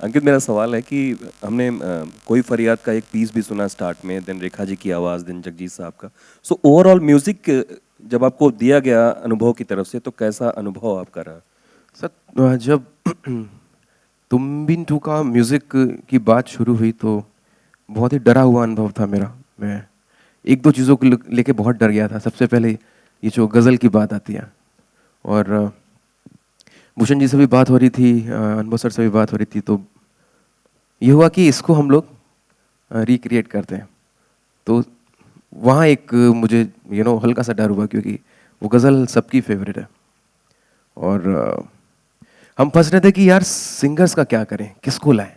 अंकित, मेरा सवाल है कि हमने कोई फरियाद का एक पीस भी सुना स्टार्ट में, देन रेखा जी की आवाज़, देन जगजीत साहब का। सो ओवरऑल म्यूजिक जब आपको दिया गया अनुभव की तरफ से, तो कैसा अनुभव आपका रहा? सर जब तुम बिन टू का म्यूज़िक की बात शुरू हुई तो बहुत ही डरा हुआ अनुभव था मेरा। मैं एक दो चीज़ों को लेके बहुत डर गया था। सबसे पहले ये जो गज़ल की बात आती है, और भूषण जी से भी बात हो रही थी, अनुभव सर से भी बात हो रही थी, तो ये हुआ कि इसको हम लोग रिक्रिएट करते हैं। तो वहाँ एक मुझे हल्का सा डर हुआ, क्योंकि वो गज़ल सबकी फेवरेट है। और हम फंस रहे थे कि यार सिंगर्स का क्या करें, किसको लाएं।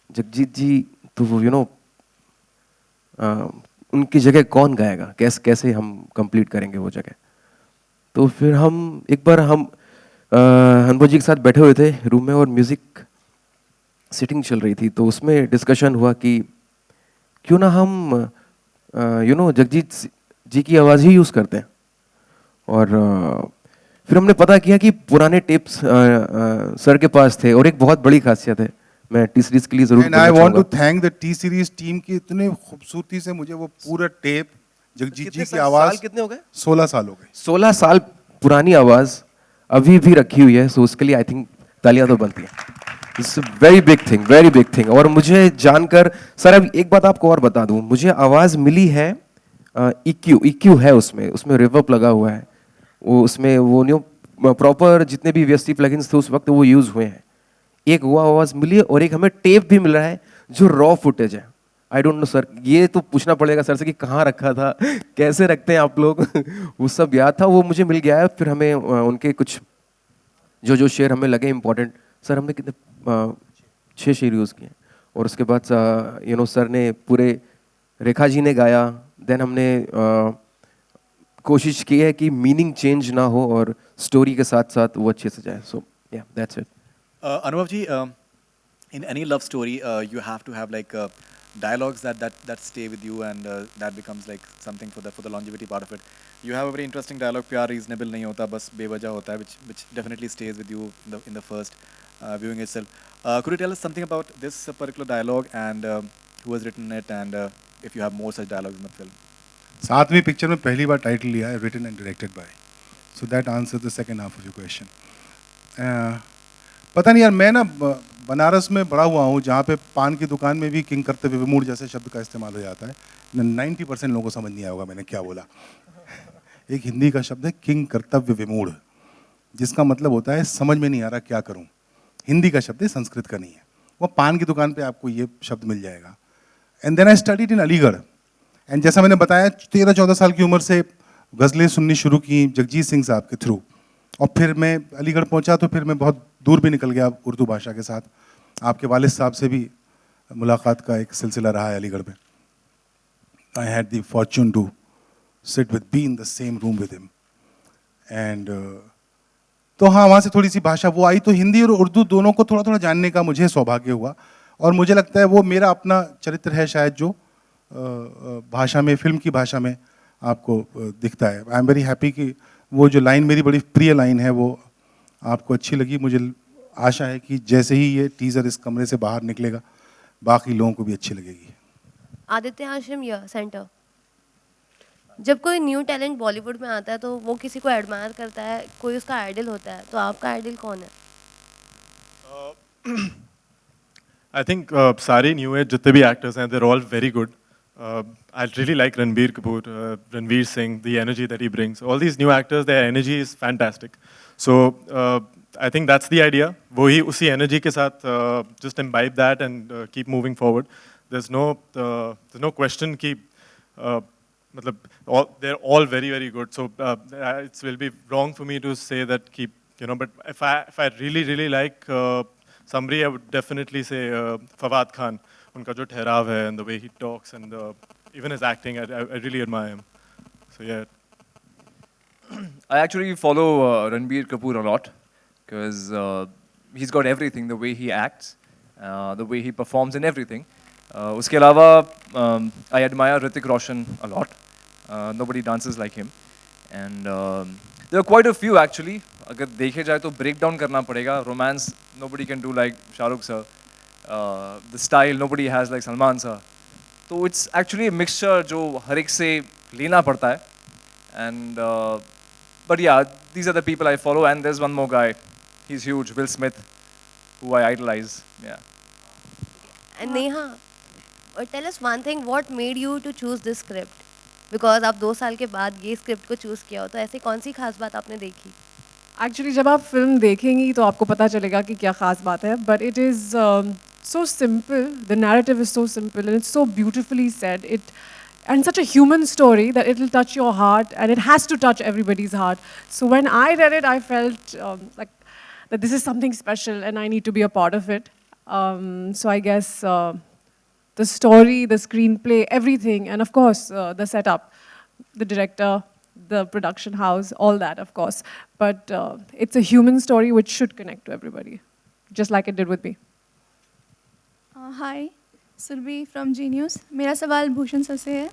जगजीत जी तो वो उनकी जगह कौन गाएगा, कैसे कैसे हम कंप्लीट करेंगे वो जगह। तो फिर हम एक बार हम अनुभव जी के साथ बैठे हुए थे रूम में, और म्यूज़िक सिटिंग चल रही थी, तो उसमें डिस्कशन हुआ कि क्यों ना हम जगजीत जी की आवाज़ ही यूज़ करते हैं। और फिर हमने पता किया कि पुराने टेप्स सर के पास थे, और एक बहुत बड़ी खासियत है, मैं टी सीरीज के लिए जरूर एंड बोलना आई वांट टू चाहूँगा। Thank the T series team की, इतने खूबसूरती से मुझे वो पूरा टेप जगजीत जी कितने की साल आवाज। कितने हो गए? 16 साल हो गए। 16 साल पुरानी आवाज़ अभी भी रखी हुई है, सो उसके लिए आई थिंक तालियां तो बनती हैं। It's very big thing, very big thing. और मुझे जानकर, सर अब एक बात आपको और बता दूं, मुझे आवाज़ मिली है EQ, EQ है उसमें, उसमें रिवर्ब लगा हुआ है, वो उसमें वो न्यू प्रॉपर जितने भी VST प्लगइन्स थे उस वक्त वो यूज़ हुए हैं। एक वो आवाज़ मिली है, और एक हमें टेप भी मिल रहा है जो रॉ फुटेज है। आई डोंट नो सर, ये तो पूछना पड़ेगा सर से कि कहाँ रखा था, कैसे रखते हैं आप लोग। वो सब याद था, वो मुझे मिल गया है। फिर हमें उनके कुछ जो जो शेर हमें लगे इंपॉर्टेंट, सर हमने कितने 6 शेर यूज़ किए। और उसके बाद सर ने पूरे, रेखा जी ने गाया, देन हमने कोशिश की है कि मीनिंग चेंज ना हो और स्टोरी के साथ साथ वो अच्छे से जाए। सो या that's it. Anubhav ji, in any love story, you have to have like dialogues that stay with you, and that becomes like something for the longevity part of it. You have a very interesting dialogue, प्यार reasonable नहीं होता, बस बेवजह होता है, which definitely stays with you in the first viewing itself. Could you tell us something about this particular dialogue, and who has written it, and if you have more such dialogues in the film? 7वीं picture में पहली बार title लिया है, written and directed by. So that answer the second half of your question. पता नहीं यार, मैं ना बनारस में बड़ा हुआ हूँ, जहाँ पे पान की दुकान में भी किंग कर्तव्य विमूढ़ जैसे शब्द का इस्तेमाल हो जाता है। 90% लोगों को समझ नहीं आया होगा मैंने क्या बोला। एक हिंदी का शब्द है किंग कर्तव्य विमूढ़, जिसका मतलब होता है समझ में नहीं आ रहा क्या करूँ। हिंदी का शब्द है, संस्कृत का नहीं है। वो पान की दुकान पे आपको ये शब्द मिल जाएगा। And then I studied in Aligarh, and जैसा मैंने बताया 13-14 साल की उम्र से गज़लें सुननी शुरू की जगजीत सिंह साहब के थ्रू। और फिर मैं अलीगढ़ पहुंचा तो फिर मैं बहुत दूर भी निकल गया उर्दू भाषा के साथ। आपके वालिद साहब से भी मुलाकात का एक सिलसिला रहा है अलीगढ़ में। I had the fortune to sit with be in the same room with him. And तो हाँ, वहाँ से थोड़ी सी भाषा वो आई, तो हिंदी और उर्दू दोनों को थोड़ा थोड़ा जानने का मुझे सौभाग्य हुआ। और मुझे लगता है वो मेरा अपना चरित्र है शायद, जो भाषा में, फिल्म की भाषा में आपको दिखता है। आई एम वेरी हैप्पी कि वो जो लाइन, मेरी बड़ी प्रिय लाइन है, वो आपको अच्छी लगी। मुझे आशा है कि जैसे ही ये टीज़र इस कमरे से बाहर निकलेगा, बाकी लोगों को भी अच्छी लगेगी। आदित्य आश्रम या सेंटर, जब कोई न्यू टैलेंट बॉलीवुड में आता है तो वो किसी को एडमायर करता है, कोई उसका आइडल होता है, तो आपका आइडल कौन है? I think सारे new age जितने भी actors हैं, they're all very good. I really like Ranbir Kapoor, Ranveer Singh, the energy that he brings. All these new actors, their energy is fantastic. So I think that's the idea. वही उसी energy के साथ just imbibe that and keep moving forward. There's no question कि मतलब they're all very very good. So it will be wrong for me to say that keep, but if I really like somebody, I would definitely say Fawad Khan. उनका जो ठहराव है and the way he talks and even his acting, I really admire him. So yeah. I actually follow Ranbir Kapoor a lot because he's got everything, the way he acts, the way he performs and everything. उसके अलावा I admire Hrithik Roshan a lot. Nobody dances like him. And there are quite a few actually. अगर देखे जाए तो break down करना पड़ेगा. Romance, nobody can do like Shah Rukh sir. the style nobody has like Salman sir. So it's actually a mixture जो हर एक से लेना पड़ता है. And but yeah, these are the people I follow. And there's one more guy. He's huge, Will Smith, who I idolize. Yeah. And Neha, tell us one thing, what made you to choose this script? Because आप 2 साल के बाद ये script को choose किया हो, तो ऐसी कौन सी खास बात आपने देखी? एक्चुअली जब आप फिल्म देखेंगी तो आपको पता चलेगा कि क्या खास बात है, but it is so simple, the narrative is so simple and it's so beautifully said, it and such a human story that it will touch your heart, and it has to touch everybody's heart. So when I read it, I felt like that this is something special and I need to be a part of it. So I guess the story, the screenplay, everything, and of course the setup, the director, the production house, all that, of course. But it's a human story which should connect to everybody, just like it did with me. Hi, Surabhi from Zee News. मेरा सवाल Bhushan sir से है.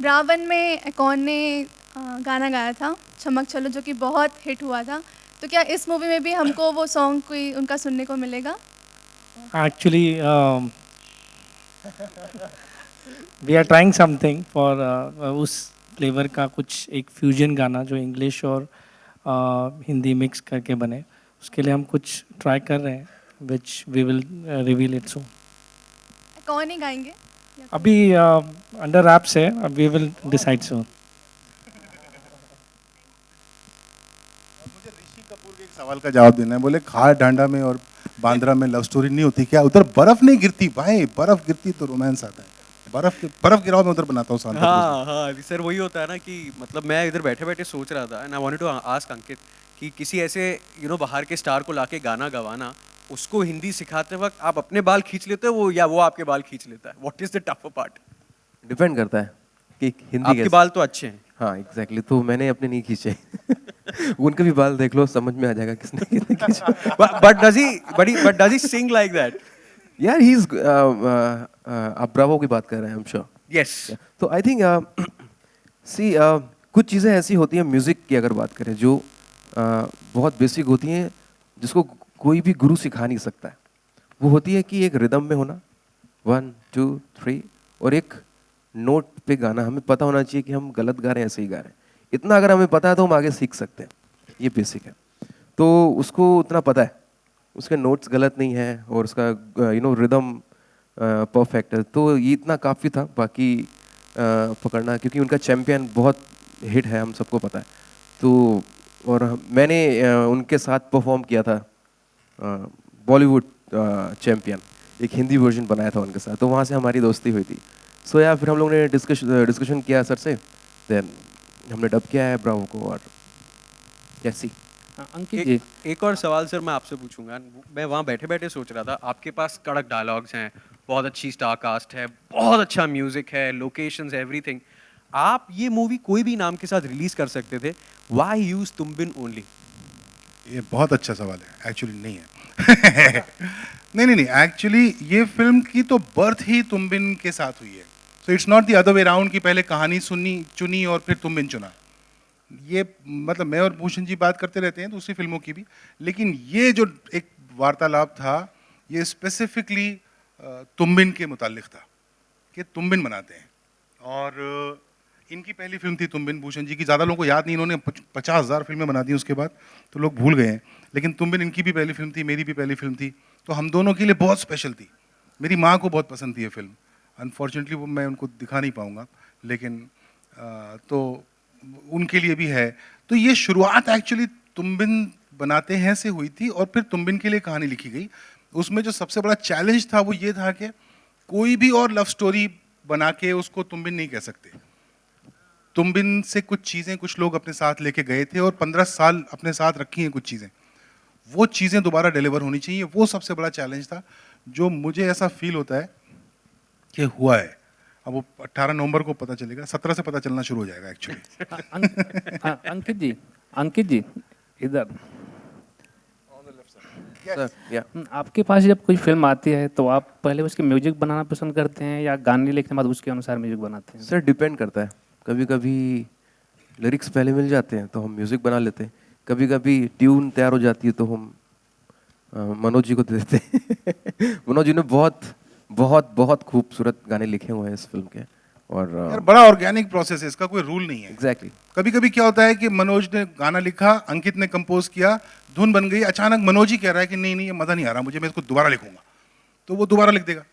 रावण में एकॉन ने गाना गाया था चमक चलो, जो कि बहुत हिट हुआ था. तो क्या इस मूवी में भी हमको वो सॉन्ग कोई उनका सुनने को मिलेगा? Actually, we are trying something for उस फ्लेवर का कुछ एक फ्यूजन गाना जो इंग्लिश और हिंदी मिक्स करके बने, उसके लिए हम कुछ ट्राई कर रहे हैं, which we will reveal it soon. कौन ही गाएंगे? अभी अंडर रैप्स है, we will decide soon. मुझे ऋषि कपूर के एक सवाल का जवाब देना है. बोले खार ढांडा में और बांद्रा में लव स्टोरी नहीं होती क्या? उधर बर्फ नहीं गिरती भाई, बर्फ गिरती तो रोमांस आता है. बर्फ गिराओ मैं उधर बनाता हूँ शांत. हाँ हाँ सर, वही होता है ना कि मतलब मैं इधर बैठे बैठे सोच रहा था, and I wanted to ask Ankit कि किसी ऐसे बाहर के स्टार को लाके गाना गवाना, उसको हिंदी सिखाते वक्त आप अपने बाल खींच लेते हो या वो आपके बाल खींच लेता है? What is the tougher part? Depend करता है कि हिंदी आपके कैसे. बाल तो अच्छे हैं. हाँ एग्जैक्टली, तो मैंने अपने नहीं खींचे. उनके भी बाल देख लो, समझ में आ जाएगा किसने कितने खींचे. But does he sing like that? यार ही इज, आप ब्रावो की बात कर रहे हैं, आई एम श्योर. यस. तो आई थिंक सी कुछ चीज़ें ऐसी होती हैं म्यूज़िक की अगर बात करें जो बहुत बेसिक होती हैं, जिसको कोई भी गुरु सिखा नहीं सकता है. वो होती है कि एक रिदम में होना, 1 2 3, और एक नोट पे गाना. हमें पता होना चाहिए कि हम गलत गा रहे हैं, ऐसे ही गा रहे हैं. इतना अगर हमें पता है तो हम आगे सीख सकते हैं. ये बेसिक है. तो उसको उतना पता है, उसके नोट्स गलत नहीं है और उसका रिदम परफेक्ट है. तो ये इतना काफ़ी था. बाकी पकड़ना, क्योंकि उनका चैम्पियन बहुत हिट है, हम सबको पता है. तो और मैंने उनके साथ परफॉर्म किया था बॉलीवुड चैम्पियन, एक हिंदी वर्जन बनाया था उनके साथ. तो वहाँ से हमारी दोस्ती हुई थी. सो या फिर हम लोगों ने डिस्कशन किया सर से, देन हमने डब किया है ब्रावो को. और कैसी अंकित जी, एक और सवाल सर मैं आपसे पूछूंगा. मैं वहाँ बैठे बैठे सोच रहा था, आपके पास कड़क डायलॉग्स हैं, बहुत अच्छी स्टार कास्ट है, बहुत अच्छा म्यूजिक है, लोकेशंस, एवरीथिंग. आप ये मूवी कोई भी नाम के साथ रिलीज कर सकते थे. Why use Tumbin only? ये बहुत अच्छा सवाल है. एक्चुअली नहीं है. नहीं एक्चुअली ये फिल्म की तो बर्थ ही तुमबिन के साथ हुई है. So it's not the other way round कि पहले कहानी चुनी और फिर तुमबिन चुना. ये मतलब मैं और भूषण जी बात करते रहते हैं दूसरी फिल्मों की भी, लेकिन ये जो एक वार्तालाप था ये स्पेसिफिकली तुमबिन के मुतालिक था कि तुमबिन बनाते हैं. और इनकी पहली फिल्म थी तुमबिन, भूषण जी की. ज़्यादा लोगों को याद नहीं, इन्होंने 50,000 फिल्में बना दी उसके बाद, तो लोग भूल गए हैं. लेकिन तुमबिन इनकी भी पहली फिल्म थी, मेरी भी पहली फिल्म थी. तो हम दोनों के लिए बहुत स्पेशल थी. मेरी माँ को बहुत पसंद थी ये फिल्म. अनफॉर्चुनेटली वो मैं उनको दिखा नहीं पाऊँगा, लेकिन तो उनके लिए भी है. तो ये शुरुआत एक्चुअली तुमबिन बनाते हैं से हुई थी और फिर तुमबिन के लिए कहानी लिखी गई. उसमें जो सबसे बड़ा चैलेंज था वो ये था कि कोई भी और लव स्टोरी बना के उसको तुमबिन नहीं कह सकते. तुमबिन से कुछ चीज़ें कुछ लोग अपने साथ लेके गए थे और 15 साल अपने साथ रखी हैं कुछ चीज़ें. वो चीज़ें दोबारा डिलीवर होनी चाहिए. वो सबसे बड़ा चैलेंज था जो मुझे ऐसा फील होता है कि हुआ है. अब वो 18 नवंबर को पता चलेगा, 17 से पता चलना शुरू हो जाएगा एक्चुअली. अंकित जी इधर. या आपके पास जब कोई फिल्म आती है तो आप पहले उसके म्यूजिक बनाना पसंद करते हैं या गाने लिखने के बाद उसके अनुसार म्यूजिक बनाते हैं? सर डिपेंड करता है. कभी कभी लिरिक्स पहले मिल जाते हैं तो हम म्यूज़िक बना लेते हैं. कभी कभी ट्यून तैयार हो जाती है तो हम मनोज जी को दे देते हैं। मनोज जी ने बहुत बहुत बहुत खूबसूरत गाने लिखे हुए हैं इस फिल्म के, और यार बड़ा ऑर्गेनिक प्रोसेस है, इसका कोई रूल नहीं है। एग्जैक्टली कभी कभी क्या होता है कि मनोज ने गाना लिखा, अंकित ने कंपोज किया, धुन बन गई, अचानक मनोज ही कह रहा है कि नहीं नहीं ये मजा नहीं आ रहा मुझे, मैं इसको दोबारा लिखूंगा, तो वो दोबारा लिख देगा।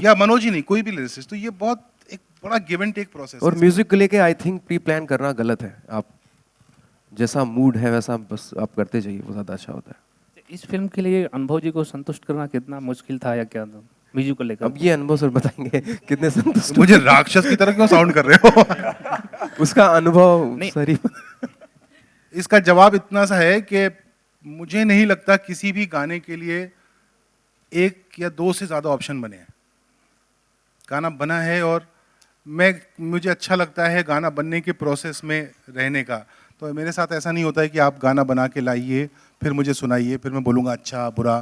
या मनोज ही नहीं, कोई भी लिरिसिस्ट। तो ये बहुत एक बड़ा गिव एंड टेक प्रोसेस और है। म्यूजिक को लेके आई थिंक प्री प्लान करना गलत है। आप जैसा मूड है वैसा बस आप करते जाइए, वो ज़्यादा अच्छा होता है। इस फिल्म के लिए अनुभव जी को संतुष्ट करना कितना मुश्किल था या क्या था म्यूजिक को लेकर? अब ये अनुभव सर बताएंगे कितने संतुष्ट। मुझे राक्षस की तरह क्यों साउंड कर रहे हो? उसका अनुभव सर ही। इसका जवाब इतना सा है कि मुझे नहीं लगता किसी भी गाने के लिए एक या दो से ज़्यादा ऑप्शन बने हैं। गाना बना है और मुझे अच्छा लगता है गाना बनने के प्रोसेस में रहने का। तो मेरे साथ ऐसा नहीं होता है कि आप गाना बना के लाइए फिर मुझे सुनाइए फिर मैं बोलूँगा अच्छा बुरा।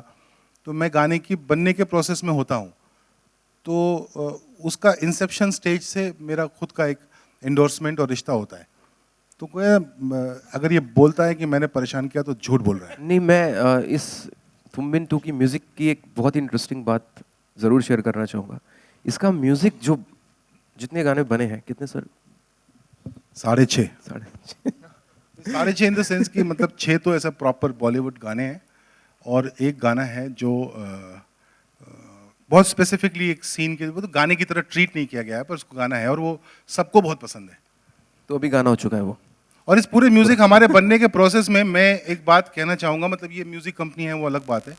तो मैं गाने की बनने के प्रोसेस में होता हूँ। तो उसका इंसेप्शन स्टेज से मेरा खुद का एक एंडोर्समेंट और रिश्ता होता है। तो कोई अगर ये बोलता है कि मैंने परेशान किया तो झूठ बोल रहा है। नहीं, मैं इस तुम बिन टू की म्यूज़िक की एक बहुत ही इंटरेस्टिंग बात ज़रूर शेयर करना चाहूँगा। इसका म्यूज़िक जो जितने गाने बने हैं, कितने सर? 6.5 6.5 इन द सेंस कि मतलब 6 तो ऐसा प्रॉपर बॉलीवुड गाने हैं और एक गाना है जो बहुत स्पेसिफिकली एक सीन के, वो तो गाने की तरह ट्रीट नहीं किया गया है पर उसको गाना है और वो सबको बहुत पसंद है। तो अभी गाना हो चुका है वो। और इस पूरे म्यूजिक हमारे बनने के प्रोसेस में मैं एक बात कहना चाहूँगा, मतलब ये म्यूजिक कंपनी है वो अलग बात है,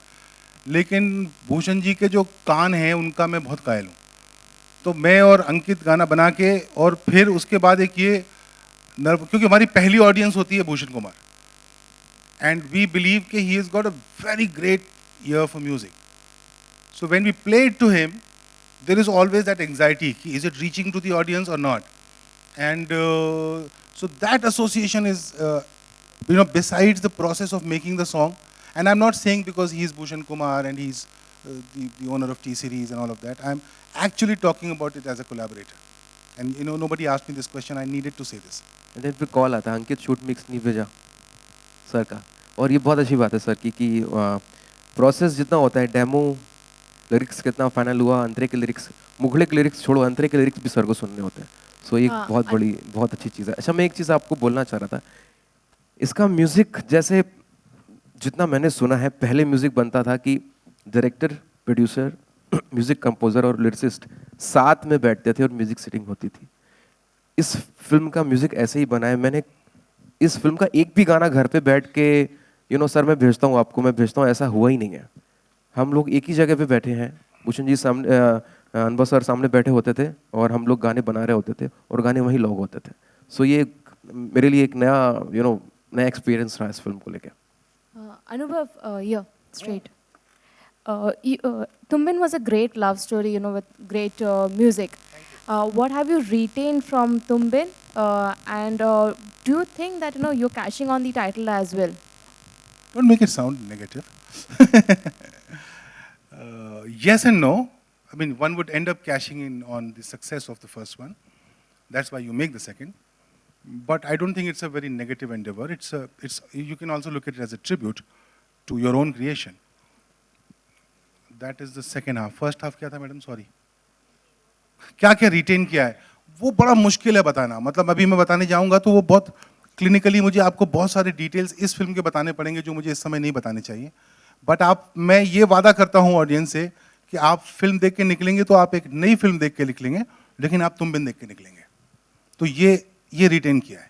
लेकिन भूषण जी के जो कान हैं उनका मैं बहुत कायल हूँ। तो मैं और अंकित गाना बना के और फिर उसके बाद एक ये क्योंकि हमारी पहली ऑडियंस होती है Bhushan Kumar and we believe कि he has got a very great ear for music. So when we play it to him there is always that anxiety कि is it reaching to the audience और not. And so that association is, besides the process of making the song, and I'm not saying because he's Bhushan Kumar and he's the owner of T-Series and all of that, I'm actually talking about it as a collaborator. And nobody asked me this question, I needed to say this. And then फिर call आता है, अंकित shoot mix नहीं भेजा sir का। और ये बहुत अच्छी बात है सर की कि प्रोसेस जितना होता है, डेमो लिरिक्स कितना फाइनल हुआ, अंतरे के लिरिक्स, मुगले के लिरिक्स छोड़ो, अंतरे के लिरिक्स भी सर को सुनने होते हैं। सो ये बहुत बड़ी बहुत अच्छी चीज़ है। अच्छा, मैं एक चीज़ आपको बोलना चाह रहा था, इसका म्यूज़िक जैसे जितना मैंने सुना है, पहले म्यूज़िक बनता था कि डायरेक्टर, प्रोड्यूसर, म्यूज़िक कंपोज़र और लिरिसिस्ट साथ में बैठते थे और म्यूज़िक सेटिंग होती थी। इस फिल्म का म्यूज़िक ऐसे ही बना है। मैंने इस फिल्म का एक भी गाना घर पे बैठ के सर मैं भेजता हूँ आपको, मैं भेजता हूँ, ऐसा हुआ ही नहीं है। हम लोग एक ही जगह पे बैठे हैं, भूषण जी सामने, अनवर सर सामने बैठे होते थे और हम लोग गाने बना रहे होते थे और गाने वहीं लॉग होते थे। सो ये मेरे लिए एक नया नया एक्सपीरियंस रहा इस फिल्म को लेकर। Anubhav, yeah, straight. Tumbin was a great love story, with great music. What have you retained from Tumbin? And do you think that you're cashing on the title as well? Don't make it sound negative. Yes and no. I mean, one would end up cashing in on the success of the first one. That's why you make the second. But I don't think it's a very negative endeavor. You can also look at it as a tribute to your own creation. That is the second half. First half क्या था madam? Sorry. क्या क्या retain किया है वो बड़ा मुश्किल है बताना। मतलब अभी मैं बताने जाऊंगा तो वो बहुत क्लिनिकली मुझे आपको बहुत सारे डिटेल्स इस फिल्म के बताने पड़ेंगे जो मुझे इस समय नहीं बताने चाहिए। बट मैं ये वादा करता हूँ ऑडियंस से कि आप फिल्म देख के निकलेंगे तो आप एक नई फिल्म देख के निकलेंगे, लेकिन आप तुम बिन देख के निकलेंगे। तो ये रिटेन किया है।